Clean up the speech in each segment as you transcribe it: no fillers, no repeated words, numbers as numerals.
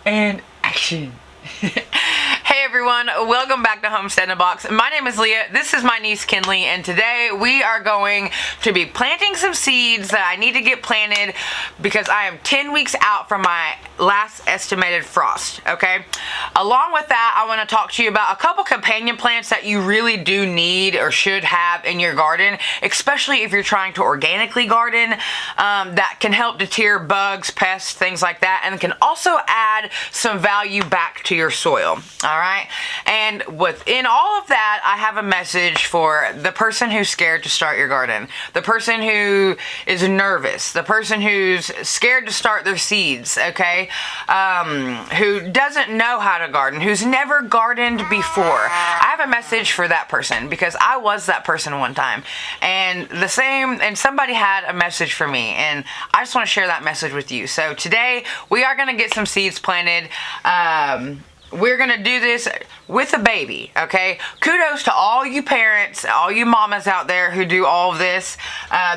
And action. Hey everyone, welcome back to Homestead in a Box. My name is Leah, this is my niece Kinley, and today we are going to be planting some seeds that I need to get planted because I am 10 weeks out from my last estimated frost, okay? Along with that, I want to talk to you about a couple companion plants that you really do need or should have in your garden, especially if you're trying to organically garden, that can help deter bugs, pests, things like that, and can also add some value back to your soil. All right. And within all of that, I have a message for the person who's scared to start your garden, the person who is nervous, the person who's scared to start their seeds, okay? Who doesn't know how to garden, who's never gardened before. I have a message for that person because I was that person one time. And somebody had a message for me, and I just want to share that message with you. So today we are going to get some seeds planted. We're going to do this with a baby, okay? Kudos to all you parents, all you mamas out there who do all of this,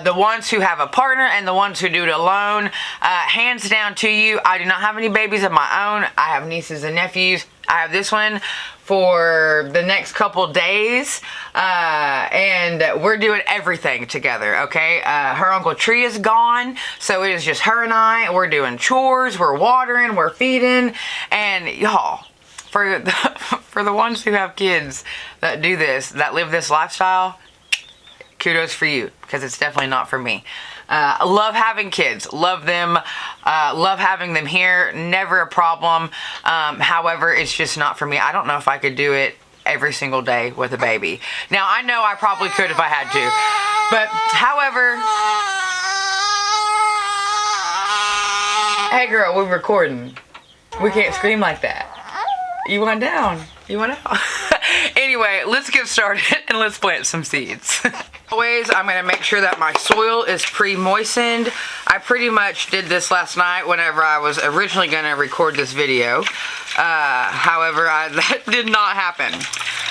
the ones who have a partner and the ones who do it alone. Hands down to you. I do not have any babies of my own. I have nieces and nephews. I have this one for the next couple days, and we're doing everything together, okay? Her Uncle Tree is gone, so it is just her and I. We're doing chores, we're watering, we're feeding, and y'all, for the ones who have kids that do this, that live this lifestyle, kudos for you, because it's definitely not for me. I love having kids, love them, love having them here, never a problem. However, it's just not for me. I don't know if I could do it every single day with a baby. Now, I know I probably could if I had to, but however, hey girl, we're recording. We can't scream like that. You want down, you want out. Anyway, let's get started and let's plant some seeds. Always, I'm going to make sure that my soil is pre-moistened. I pretty much did this last night whenever I was originally going to record this video. However, that did not happen.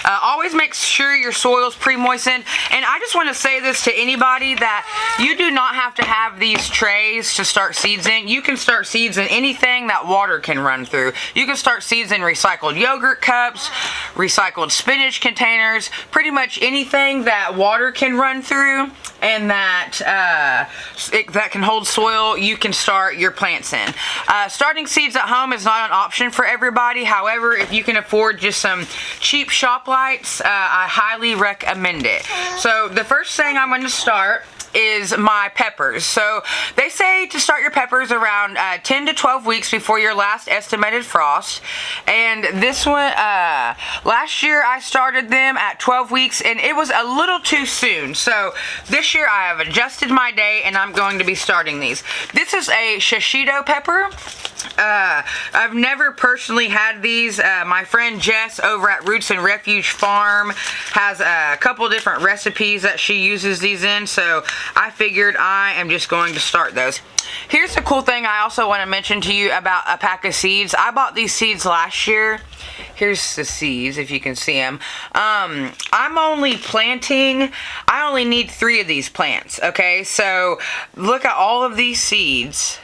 Always make sure your soil's pre-moistened. And I just want to say this to anybody that you do not have to have these trays to start seeds in. You can start seeds in anything that water can run through. You can start seeds in recycled yogurt cups, recycled spinach containers, pretty much anything that water can run through and that that can hold soil, you can start your plants in. Starting seeds at home is not an option for everybody. However, if you can afford just some cheap shop lights, I highly recommend it. So the first thing I'm going to start is my peppers. So they say to start your peppers around 10 to 12 weeks before your last estimated frost. And this one, last year I started them at 12 weeks and it was a little too soon. So this year I have adjusted my day and I'm going to be starting these. This is a shishito pepper. I've never personally had these. My friend Jess over at Roots and Refuge Farm has a couple different recipes that she uses these in, so I figured I am just going to start those. Here's the cool thing I also want to mention to you about a pack of seeds. I bought these seeds last year. Here's the seeds, if you can see them. I'm only planting, I only need 3 of these plants, okay? So look at all of these seeds.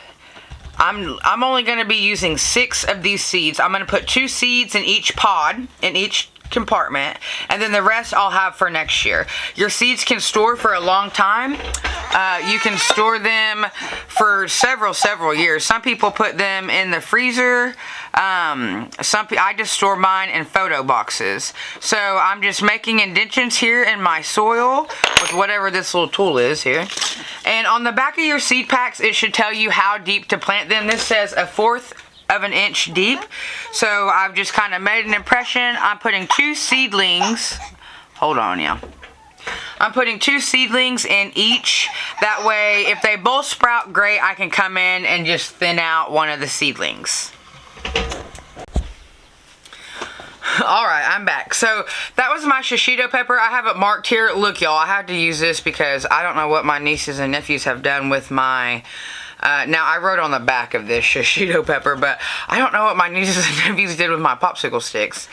I'm only going to be using 6 of these seeds. I'm going to put 2 seeds in each pod, in each compartment, and then the rest I'll have for next year. Your seeds can store for a long time. You can store them for several years. Some people put them in the freezer. I just store mine in photo boxes. So I'm just making indentions here in my soil with whatever this little tool is here. And on the back of your seed packs, it should tell you how deep to plant them. This says 1/4 of an inch deep. So I've just kind of made an impression. I'm putting 2 seedlings. Hold on, yeah. I'm putting 2 seedlings in each. That way, if they both sprout great, I can come in and just thin out one of the seedlings. Alright, I'm back. So, that was my shishito pepper. I have it marked here. Look, y'all, I had to use this because I don't know what my nieces and nephews have done with my... now, I wrote on the back of this shishito pepper, but I don't know what my nieces and nephews did with my popsicle sticks.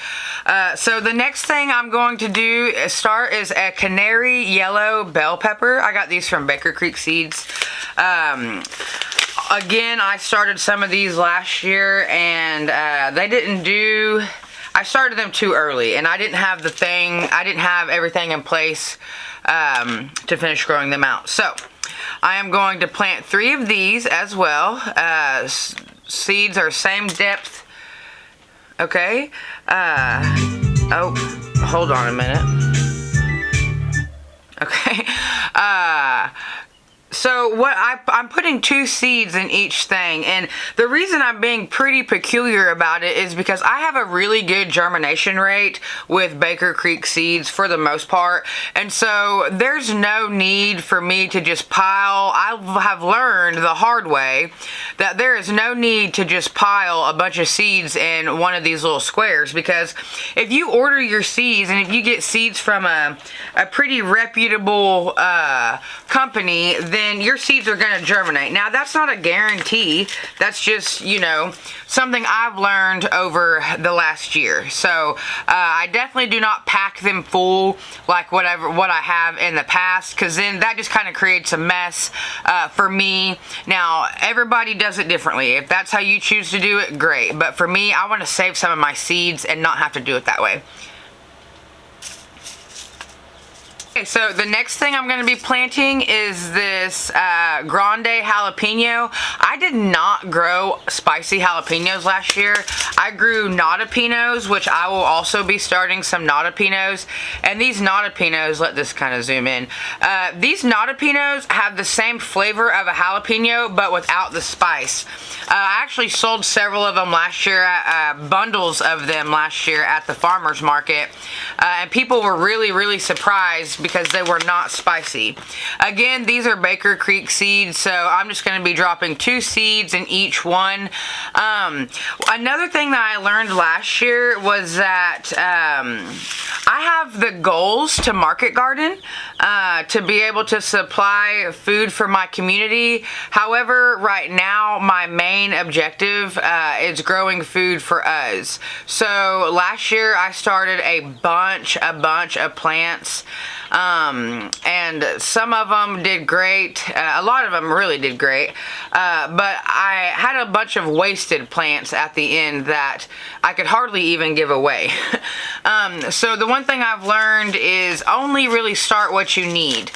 So the next thing I'm going to do is a canary yellow bell pepper. I got these from Baker Creek Seeds. again, I started some of these last year, and they didn't do... I started them too early, and I didn't have everything in place to finish growing them out. So, I am going to plant 3 of these as well. Seeds are same depth. Okay. Oh, hold on a minute. Okay. So what I'm putting 2 seeds in each thing, and the reason I'm being pretty peculiar about it is because I have a really good germination rate with Baker Creek seeds for the most part, and so there's no need for me to just pile. I have learned the hard way that there is no need to just pile a bunch of seeds in one of these little squares, because if you order your seeds and if you get seeds from a pretty reputable company, then your seeds are going to germinate. Now, that's not a guarantee. That's just, you know, something I've learned over the last year. So, I definitely do not pack them full like what I have in the past, because then that just kind of creates a mess for me. Now, everybody does it differently. If that's how you choose to do it, great. But for me, I want to save some of my seeds and not have to do it that way. Okay, so the next thing I'm going to be planting is this grande jalapeno. I did not grow spicy jalapenos last year. I grew nata-pinos, which I will also be starting some nata-pinos. And these nata-pinos, let this kind of zoom in. These nata-pinos have the same flavor of a jalapeno, but without the spice. I actually sold several of them last year, bundles of them last year at the farmer's market. And people were really, really surprised because they were not spicy. Again, these are Baker Creek seeds, so I'm just going to be dropping 2 seeds in each one. Another thing that I learned last year was that I have the goals to market garden to be able to supply food for my community. However, right now my main objective is growing food for us. So last year I started a bunch of plants. And some of them did great. A lot of them really did great. But I had a bunch of wasted plants at the end that I could hardly even give away. So the one thing I've learned is only really start what you need.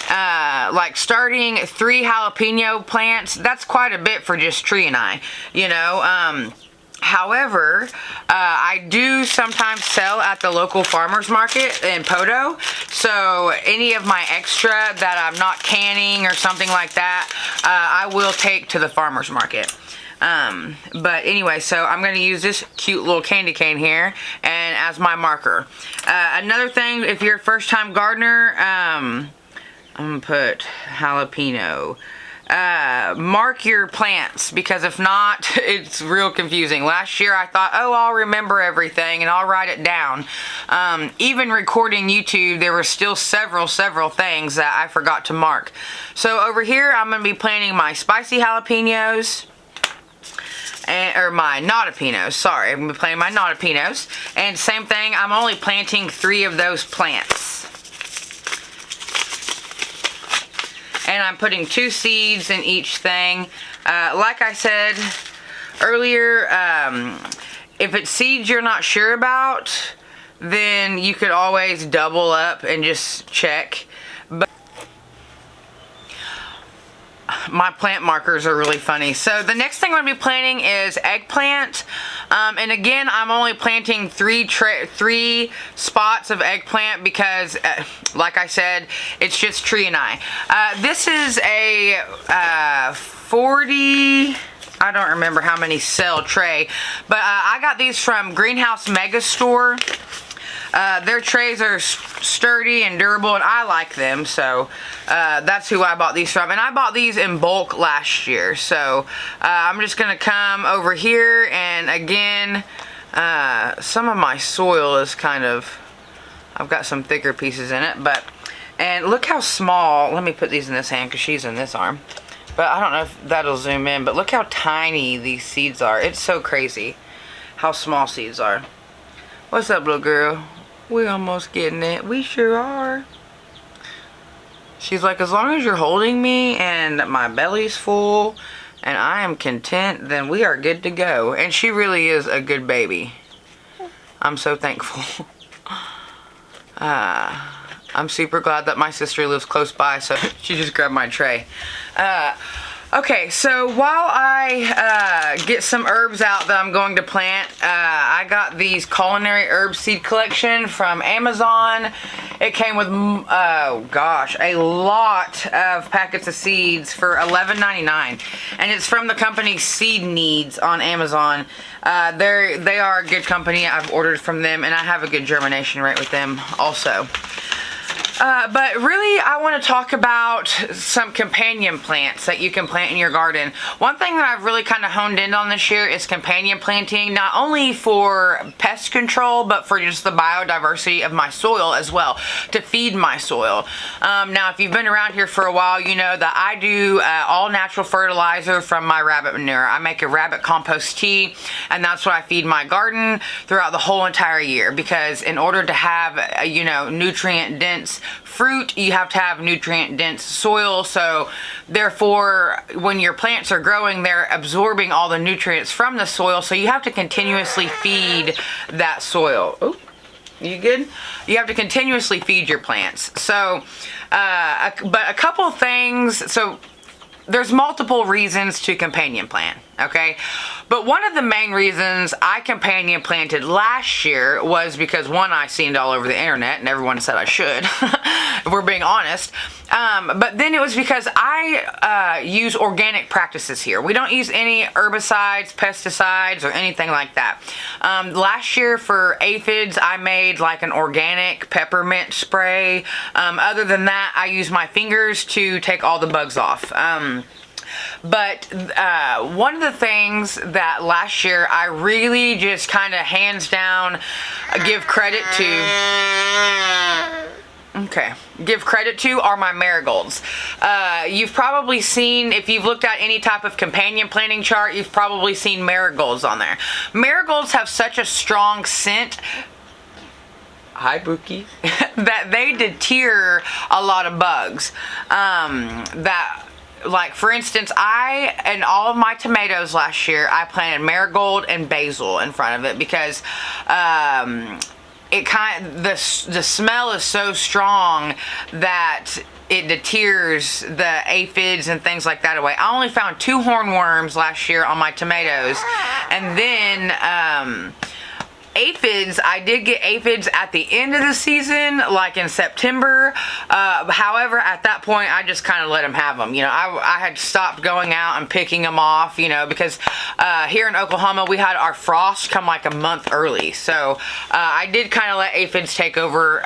Like starting 3 jalapeno plants, that's quite a bit for just Tree and I, you know. However, I do sometimes sell at the local farmer's market in Poto, so any of my extra that I'm not canning or something like that, I will take to the farmer's market. But anyway, so I'm going to use this cute little candy cane here and as my marker. Another thing, if you're a first-time gardener, I'm going to put jalapeno. Mark your plants, because if not, it's real confusing. Last year I thought, oh, I'll remember everything and I'll write it down. Even recording YouTube, there were still several things that I forgot to mark. So over here I'm going to be planting my spicy jalapenos. Or my nata-pinos, sorry. I'm going to be planting my nata-pinos. And same thing, I'm only planting 3 of those plants. And I'm putting 2 seeds in each thing. Like I said earlier, if it's seeds you're not sure about, then you could always double up and just check. But my plant markers are really funny. So the next thing I'm going to be planting is eggplant. And again, I'm only planting 3 spots of eggplant because, like I said, it's just Tree and I. This is a 40... I don't remember how many cell tray, but I got these from Greenhouse Mega Store. Their trays are sturdy and durable, and I like them, so that's who I bought these from. And I bought these in bulk last year, so I'm just going to come over here, and again, some of my soil is kind of, I've got some thicker pieces in it, and look how small, let me put these in this hand because she's in this arm. But I don't know if that'll zoom in, but look how tiny these seeds are. It's so crazy how small seeds are. What's up, little girl? We're almost getting it. We sure are. She's like, as long as you're holding me and my belly's full, and I am content, then we are good to go. And she really is a good baby. I'm so thankful. I'm super glad that my sister lives close by, so she just grabbed my tray. Okay, so while I get some herbs out that I'm going to plant, I got these culinary herb seed collection from Amazon. It came with, oh gosh, a lot of packets of seeds for $11.99, and it's from the company Seed Needs on Amazon. They are a good company. I've ordered from them, and I have a good germination rate with them also. But really, I want to talk about some companion plants that you can plant in your garden. One thing that I've really kind of honed in on this year is companion planting, not only for pest control, but for just the biodiversity of my soil as well, to feed my soil. Now, if you've been around here for a while, you know that I do all natural fertilizer from my rabbit manure. I make a rabbit compost tea, and that's what I feed my garden throughout the whole entire year, because in order to have, nutrient-dense fruit, you have to have nutrient-dense soil. So therefore, when your plants are growing, they're absorbing all the nutrients from the soil, so you have to continuously feed that soil. Oh, you good? You have to continuously feed your plants. So but a couple things. So there's multiple reasons to companion plant, okay? But one of the main reasons I companion planted last year was because, one, I seen it all over the internet and everyone said I should, if we're being honest. But then it was because I use organic practices here. We don't use any herbicides, pesticides, or anything like that. Last year for aphids, I made like an organic peppermint spray. Other than that, I use my fingers to take all the bugs off. But one of the things that last year I really just kind of hands down give credit to are my marigolds. You've probably seen, if you've looked at any type of companion planting chart, you've probably seen marigolds on there. Marigolds have such a strong scent, hi Bookie, that they deter a lot of bugs. Like, for instance, in all of my tomatoes last year, I planted marigold and basil in front of it because the smell is so strong that it deters the aphids and things like that away. I only found 2 hornworms last year on my tomatoes, and then aphids, I did get aphids at the end of the season, like in September. However, at that point, I just kind of let them have them. I had stopped going out and picking them off, because here in Oklahoma, we had our frost come like a month early. So I did kind of let aphids take over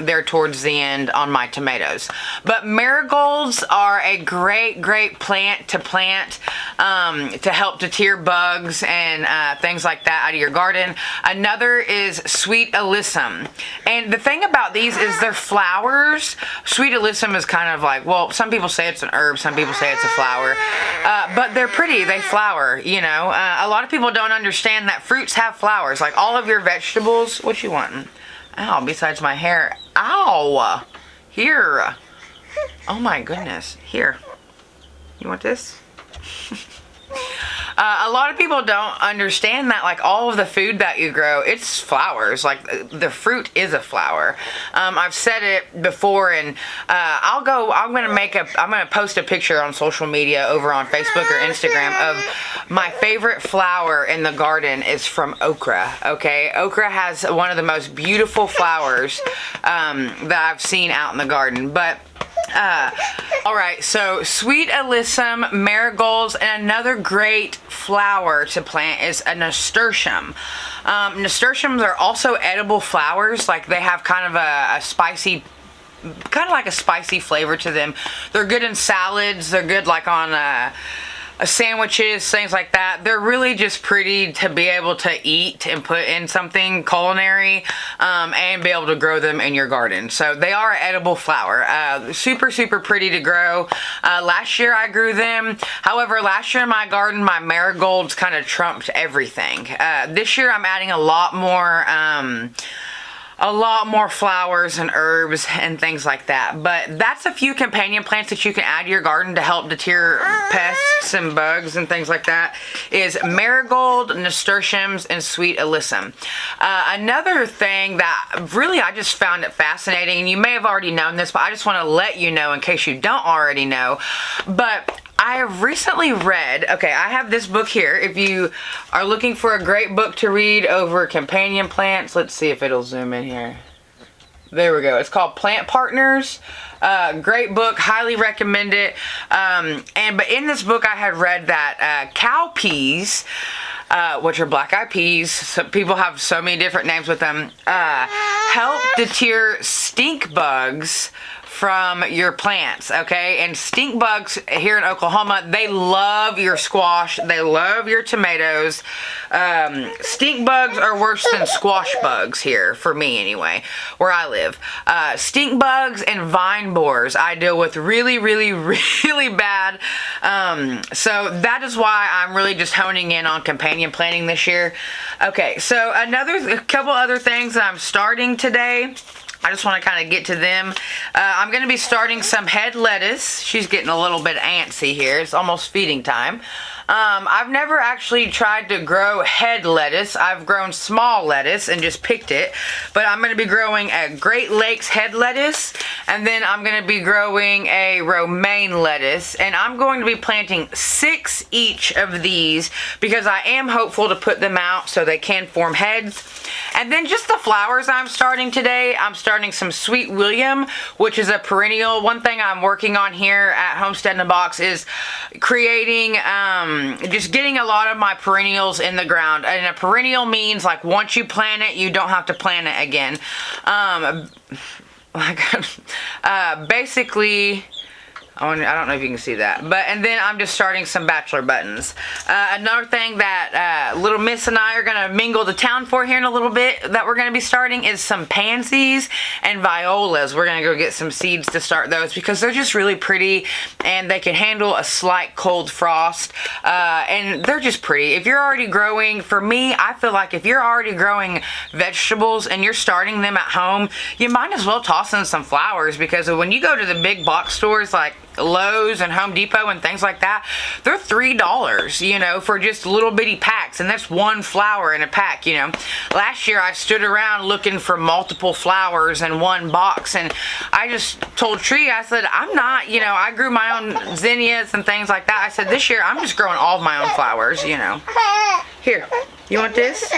there towards the end on my tomatoes. But marigolds are a great, great plant to plant to help deter bugs and things like that out of your garden. Another is Sweet Alyssum. And the thing about these is they're flowers. Sweet Alyssum is kind of like, well, some people say it's an herb, some people say it's a flower. But they're pretty, they flower, A lot of people don't understand that fruits have flowers. Like all of your vegetables, what you want? Ow, besides my hair. Ow! Here. Oh my goodness. Here. You want this? A lot of people don't understand that, like, all of the food that you grow, it's flowers. Like, the fruit is a flower. I've said it before, and I'm gonna post a picture on social media over on Facebook or Instagram of my favorite flower in the garden is from okra, okay? Okra has one of the most beautiful flowers that I've seen out in the garden, but alright, so Sweet Alyssum, marigolds, and another great flower to plant is a nasturtium. Nasturtiums are also edible flowers. Like, they have kind of a spicy, kind of like a spicy flavor to them. They're good in salads. They're good like on sandwiches, things like that. They're really just pretty to be able to eat and put in something culinary and be able to grow them in your garden. So they are an edible flower. Super, super pretty to grow. Last year I grew them. However, last year in my garden, my marigolds kind of trumped everything. This year I'm adding a lot more a lot more flowers and herbs and things like that. But that's a few companion plants that you can add to your garden to help deter pests and bugs and things like that is marigold, nasturtiums, and sweet alyssum. Another thing that really I just found it fascinating, and you may have already known this, but I just want to let you know in case you don't already know, but I have recently read, okay, I have this book here. If you are looking for a great book to read over companion plants, let's see if it'll zoom in here. There we go. It's called Plant Partners. Great book, highly recommend it. But in this book I had read that cowpeas, which are black-eyed peas, so people have so many different names with them, help deter stink bugs from your plants, okay? And stink bugs here in Oklahoma, they love your squash, they love your tomatoes. Stink bugs are worse than squash bugs here, for me anyway, where I live. Stink bugs and vine borers I deal with really, really, really bad. So that is why I'm really just honing in on companion planting this year. Okay, so a couple other things that I'm starting today. I just want to kind of get to them. I'm going to be starting some head lettuce. She's getting a little bit antsy here. It's almost feeding time. I've never actually tried to grow head lettuce. I've grown small lettuce and just picked it. But I'm going to be growing a Great Lakes head lettuce. And then I'm going to be growing a romaine lettuce. And I'm going to be planting 6 each of these because I am hopeful to put them out so they can form heads. And then just the flowers I'm starting today. I'm starting some Sweet William, which is a perennial. One thing I'm working on here at Homestead in a Box is creating, just getting a lot of my perennials in the ground. And a perennial means like once you plant it, you don't have to plant it again. Basically, I don't know if you can see that. And then I'm just starting some bachelor buttons. Another thing that little Miss and I are going to mingle the town for here in a little bit that we're going to be starting is some pansies and violas. We're going to go get some seeds to start those because they're just really pretty and they can handle a slight cold frost. And they're just pretty. If you're already growing, for me, I feel like if you're already growing vegetables and you're starting them at home, you might as well toss in some flowers because when you go to the big box stores like Lowe's and Home Depot and things like that, they're $3, you know, for just little bitty packs, and that's one flower in a pack, you know. Last year I stood around looking for multiple flowers in one box, and I just told Tree, I said, I'm not, you know, I grew my own zinnias and things like that. I said, this year I'm just growing all of my own flowers, you know. Here, you want this?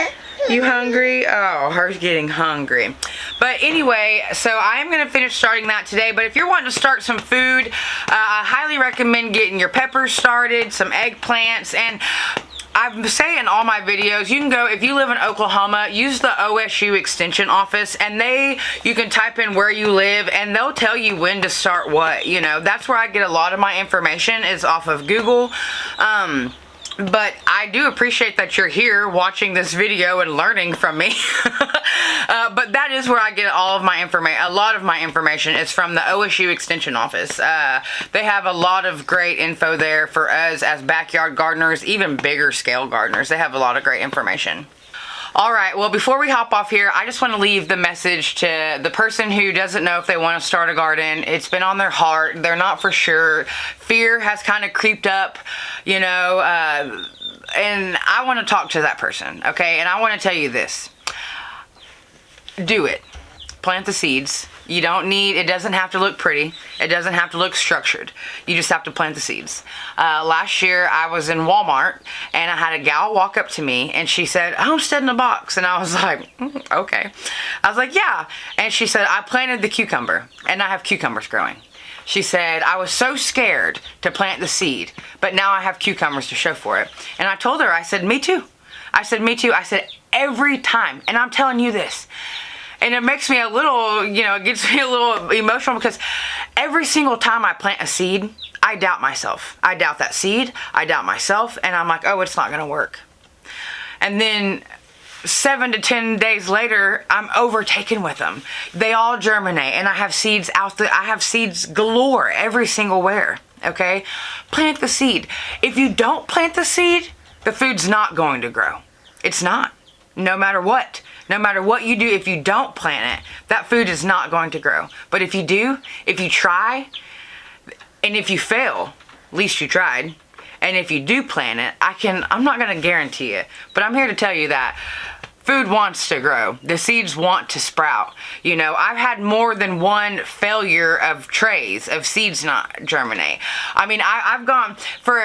You hungry? Oh, her's getting hungry. But anyway, so I am going to finish starting that today. But if you're wanting to start some food, I highly recommend getting your peppers started, some eggplants, and I say in all my videos, you can go, if you live in Oklahoma, use the OSU extension office, and you can type in where you live, and they'll tell you when to start what, you know. That's where I get a lot of my information is off of Google. But I do appreciate that you're here watching this video and learning from me. But that is where I get all of my information. A lot of my information is from the OSU Extension Office. They have a lot of great info there for us as backyard gardeners, even bigger scale gardeners. They have a lot of great information. Alright, well before we hop off here, I just want to leave the message to the person who doesn't know if they want to start a garden. It's been on their heart. They're not for sure. Fear has kind of creeped up, you know, and I want to talk to that person, okay? And I want to tell you this. Do it. Plant the seeds. You don't need, it doesn't have to look pretty. It doesn't have to look structured. You just have to plant the seeds. Last year I was in Walmart and I had a gal walk up to me and she said, Homestead in a Box. And I was like, okay. I was like, yeah. And she said, I planted the cucumber and I have cucumbers growing. She said, I was so scared to plant the seed, but now I have cucumbers to show for it. And I told her, I said, me too. I said, me too. I said, every time, and I'm telling you this, and it makes me a little, you know, it gets me a little emotional because every single time I plant a seed, I doubt myself. I doubt that seed. I doubt myself. And I'm like, oh, it's not going to work. And then 7 to 10 days later, I'm overtaken with them. They all germinate and I have seeds out there. I have seeds galore every single where. Okay? Plant the seed. If you don't plant the seed, the food's not going to grow. It's not. No matter what. No matter what you do, if you don't plant it, that food is not going to grow. But if you do, if you try, and if you fail, at least you tried. And if you do plant it, I'm not going to guarantee it, but I'm here to tell you that food wants to grow. The seeds want to sprout. You know, I've had more than one failure of trays of seeds not germinate. I mean, I've gone for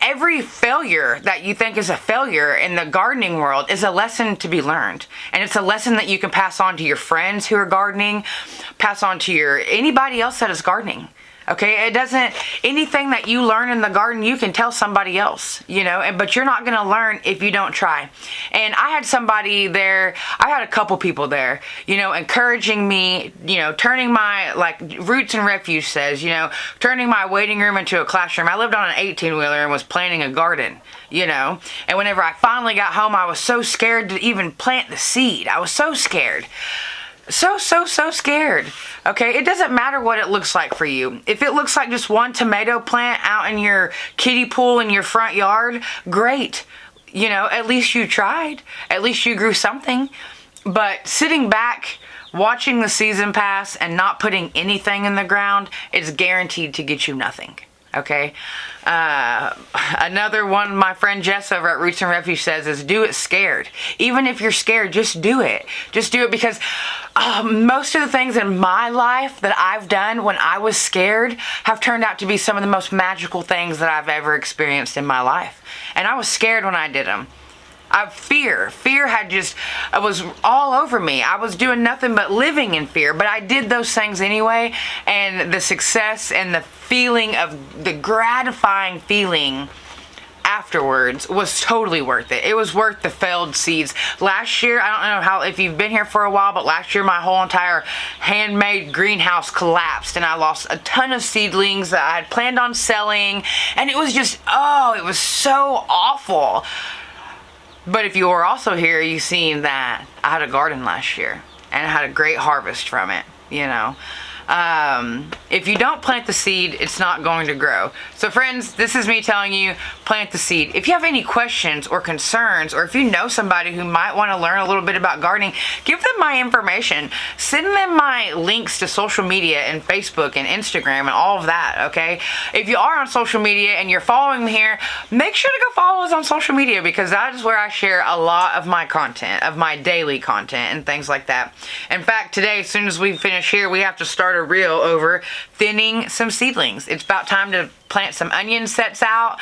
every failure that you think is a failure in the gardening world is a lesson to be learned. And it's a lesson that you can pass on to your friends who are gardening, pass on to anybody else that is gardening. Okay, anything that you learn in the garden, you can tell somebody else, you know, but you're not going to learn if you don't try. And I had somebody there, I had a couple people there, you know, encouraging me, you know, turning my, like Roots and Refuge says, you know, turning my waiting room into a classroom. I lived on an 18-wheeler and was planting a garden, you know, and whenever I finally got home, I was so scared to even plant the seed. I was so scared. So scared. Okay, it doesn't matter what it looks like for you. If it looks like just one tomato plant out in your kiddie pool in your front yard, great. You know, at least you tried. At least you grew something. But sitting back, watching the season pass and not putting anything in the ground is guaranteed to get you nothing. Okay, another one my friend Jess over at Roots and Refuge says is do it scared. Even if you're scared, just do it. Just do it, because most of the things in my life that I've done when I was scared have turned out to be some of the most magical things that I've ever experienced in my life. And I was scared when I did them. Fear was all over me. I was doing nothing but living in fear, but I did those things anyway, and the success and the feeling of the gratifying feeling afterwards was totally worth it. It was worth the failed seeds. Last year, I don't know if you've been here for a while, but last year my whole entire handmade greenhouse collapsed and I lost a ton of seedlings that I had planned on selling, and it was just, it was so awful. But if you were also here, you've seen that I had a garden last year and I had a great harvest from it, you know. If you don't plant the seed, it's not going to grow. So friends, this is me telling you, plant the seed. If you have any questions or concerns, or if you know somebody who might want to learn a little bit about gardening, give them my information. Send them my links to social media and Facebook and Instagram and all of that, okay? If you are on social media and you're following me here, make sure to go follow us on social media, because that is where I share a lot of my content, of my daily content and things like that. In fact, today, as soon as we finish here, we have to start a reel over thinning some seedlings. It's about time to plant some onion sets out.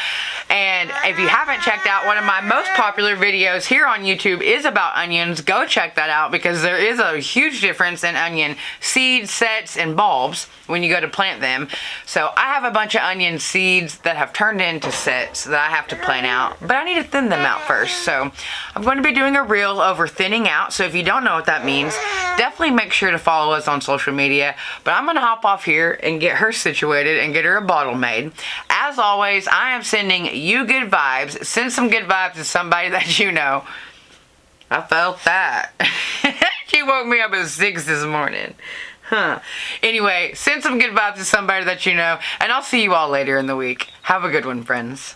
And if you haven't checked out, one of my most popular videos here on YouTube is about onions. Go check that out, because there is a huge difference in onion seed sets and bulbs when you go to plant them. So I have a bunch of onion seeds that have turned into sets that I have to plant out, but I need to thin them out first. So I'm going to be doing a reel over thinning out. So if you don't know what that means, definitely make sure to follow us on social media. But I'm going to hop off here and get her situated and get her a bottle made. As always, I am sending you good vibes. Send some good vibes to somebody that you know. I felt that. She woke me up at 6 this morning. Anyway, send some good vibes to somebody that you know, and I'll see you all later in the week. Have a good one, friends.